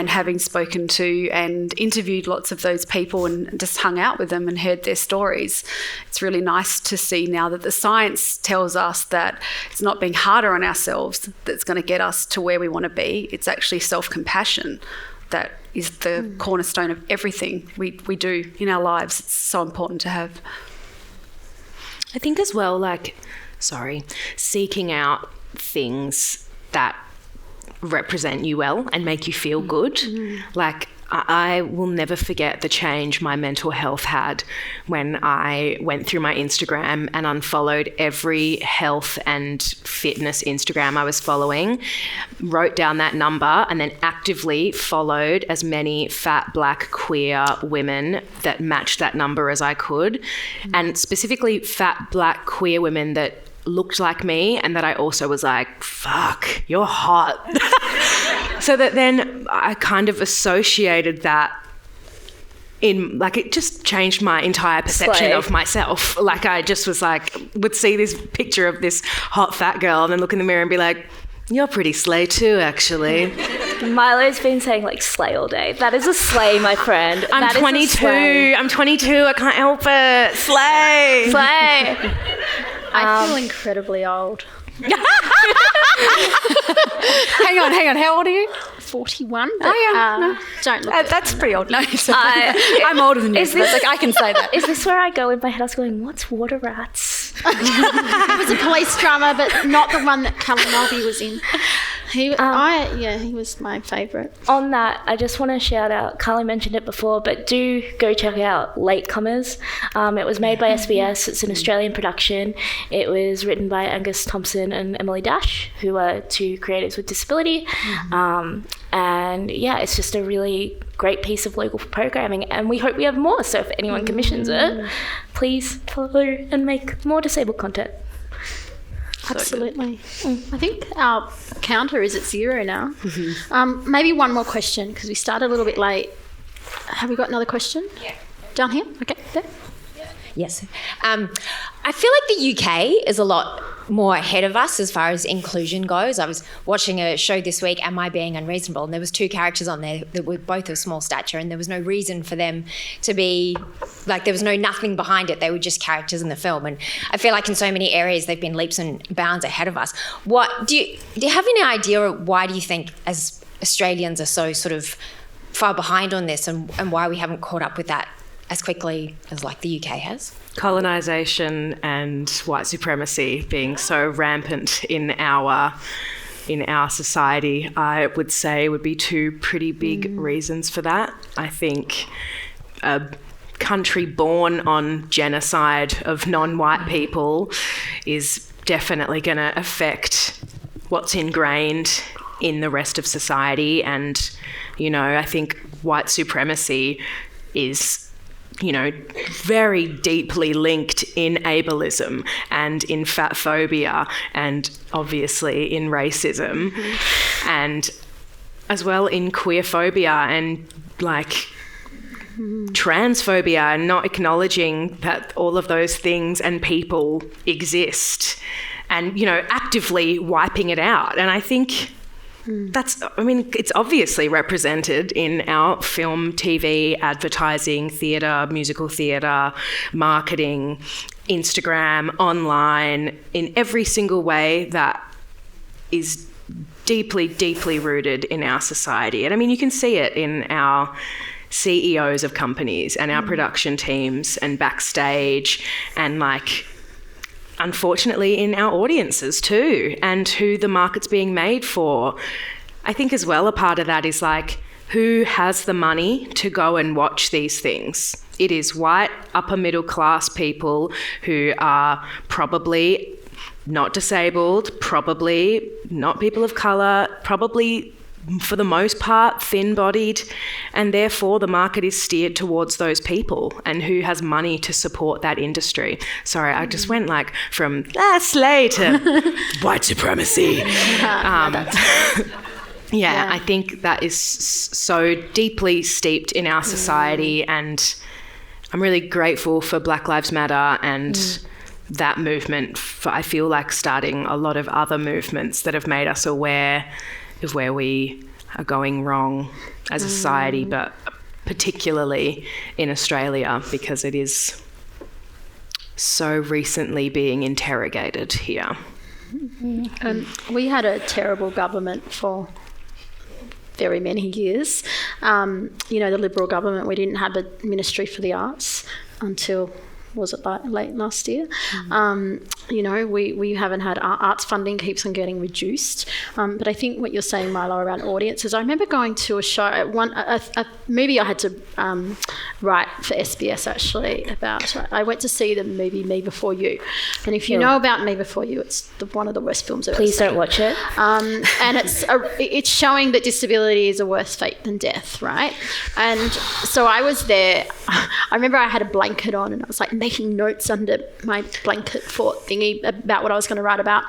having spoken to and interviewed lots of those people and just hung out with them and heard their stories, it's really nice to see now that the science tells us that it's not being harder on ourselves that's going to get us to where we want to be. It's actually self-compassion that is the cornerstone of everything we do in our lives. It's so important to have. I think as well, seeking out things that represent you well and make you feel good. Like, I will never forget the change my mental health had when I went through my Instagram and unfollowed every health and fitness Instagram I was following, wrote down that number, and then actively followed as many fat, black, queer women that matched that number as I could, and specifically fat, black, queer women that looked like me and that I also was like, fuck, you're hot. So that then I kind of associated that in, like, it just changed my entire perception of myself. Like, I just was like, would see this picture of this hot fat girl and then look in the mirror and be like, you're pretty slay too, actually. Milo's been saying like slay all day. That is a slay, my friend. I'm 22. I'm 22. I can't help it. Slay. Slay. I feel incredibly old. Hang on. How old are you? 41. Don't look That's pretty old. No, I'm older than you. So that's like, I can say that. Is this where I go in my head? I was going, what's water rats? It was a police drama, but not the one that Callum Mulvey was in. He was my favourite. On that, I just want to shout out, Carly mentioned it before, but do go check out Latecomers. It was made by SBS. It's an Australian production. It was written by Angus Thompson and Emily Dash, who are two creatives with disability. And yeah, it's just a really great piece of local programming, and we hope we have more. So if anyone commissions it, please follow and make more disabled content. Absolutely. I think our counter is at 0 now. Maybe one more question, because we started a little bit late. Have we got another question? Yeah. Down here? Okay, there. Yes. I feel like the UK is a lot more ahead of us as far as inclusion goes. I was watching a show this week, Am I Being Unreasonable? And there was 2 characters on there that were both of small stature, and there was no reason for them to be, like, there was nothing behind it. They were just characters in the film. And I feel like in so many areas they've been leaps and bounds ahead of us. What do you have any idea why do you think as Australians are so sort of far behind on this, and why we haven't caught up with that as quickly as like the UK has? Colonisation and white supremacy being so rampant in our society, I would say, would be 2 pretty big reasons for that. I think a country born on genocide of non-white people is definitely going to affect what's ingrained in the rest of society. And, I think white supremacy is, very deeply linked in ableism and in fat phobia and obviously in racism, and as well in queer phobia and like transphobia, and not acknowledging that all of those things and people exist and, actively wiping it out. And I think it's obviously represented in our film, TV, advertising, theatre, musical theatre, marketing, Instagram, online, in every single way that is deeply, deeply rooted in our society. And I mean, you can see it in our CEOs of companies and our production teams and backstage, and unfortunately in our audiences too, and who the market's being made for. I think as well a part of that is like, who has the money to go and watch these things? It is white, upper middle class people who are probably not disabled, probably not people of colour, probably for the most part thin-bodied, and therefore the market is steered towards those people and who has money to support that industry. Sorry, I just went like from slay to white supremacy. Yeah, I think that is so deeply steeped in our society, and I'm really grateful for Black Lives Matter and that movement for, I feel like, starting a lot of other movements that have made us aware of where we are going wrong as a society, but particularly in Australia, because it is so recently being interrogated here. We had a terrible government for very many years. The Liberal government, we didn't have a Ministry for the Arts until, was it late last year? We haven't had arts funding, keeps on getting reduced. But I think what you're saying, Milo, around audiences, I remember going to a show, a movie I had to write for SBS actually about. I went to see the movie Me Before You. And if you know about Me Before You, it's one of the worst films I've ever seen. Please don't watch it. And it's showing that disability is a worse fate than death, right? And so I was there. I remember I had a blanket on and I was like making notes under my blanket fort thingy about what I was going to write about.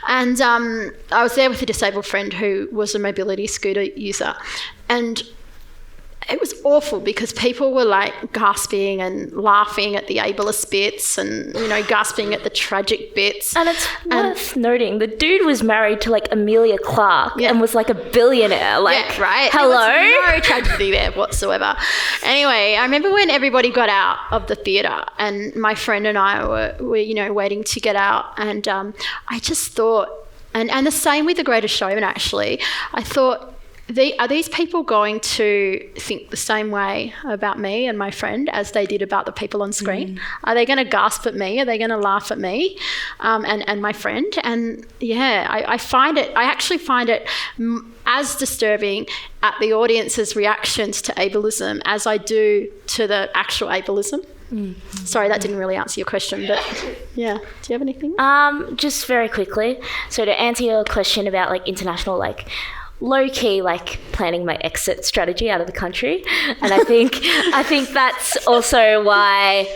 And I was there with a disabled friend who was a mobility scooter user. And it was awful because people were like gasping and laughing at the ableist bits and, gasping at the tragic bits. And it's worth noting, the dude was married to like Amelia Clark and was like a billionaire. Like, right. Hello? There was no tragedy there whatsoever. Anyway, I remember when everybody got out of the theatre and my friend and I were waiting to get out, and I just thought, and the same with The Greatest Showman actually, I thought, are these people going to think the same way about me and my friend as they did about the people on screen? Are they going to gasp at me? Are they going to laugh at me and my friend? And I actually find it as disturbing at the audience's reactions to ableism as I do to the actual ableism. Sorry, that didn't really answer your question, but yeah. Do you have anything? Just very quickly. So to answer your question about like international, like low-key like planning my exit strategy out of the country, and I think that's also why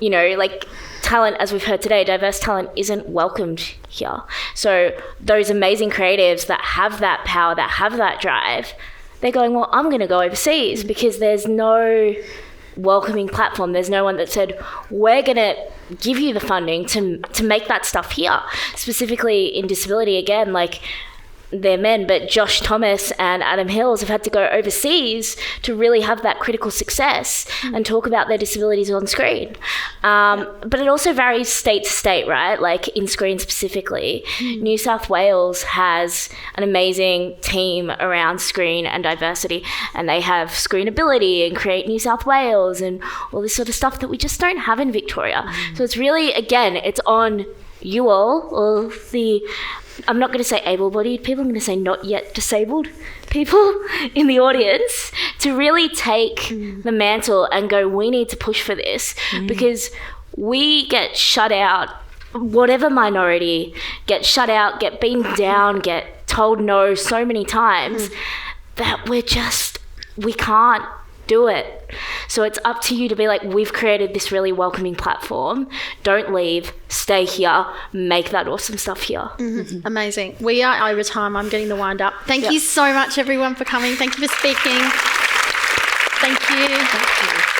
like talent, as we've heard today, diverse talent isn't welcomed here. So those amazing creatives that have that power, that have that drive, they're going, well, I'm going to go overseas because there's no welcoming platform. There's no one that said, we're going to give you the funding to make that stuff here. Specifically in disability, again, like they're men, but Josh Thomas and Adam Hills have had to go overseas to really have that critical success and talk about their disabilities on screen. But it also varies state to state, right? Like in screen specifically, New South Wales has an amazing team around screen and diversity, and they have Screenability and Create New South Wales and all this sort of stuff that we just don't have in Victoria. So it's really, again, it's on you all, or the, I'm not going to say able-bodied people, I'm going to say not yet disabled people in the audience, to really take the mantle and go, we need to push for this, because we get shut out, whatever minority, get shut out, get beaten down, get told no so many times that we can't do it. So it's up to you to be like, we've created this really welcoming platform. Don't leave, stay here, make that awesome stuff here. Amazing. We are over time. I'm getting the wind up. Thank you so much, everyone, for coming. Thank you for speaking. Thank you.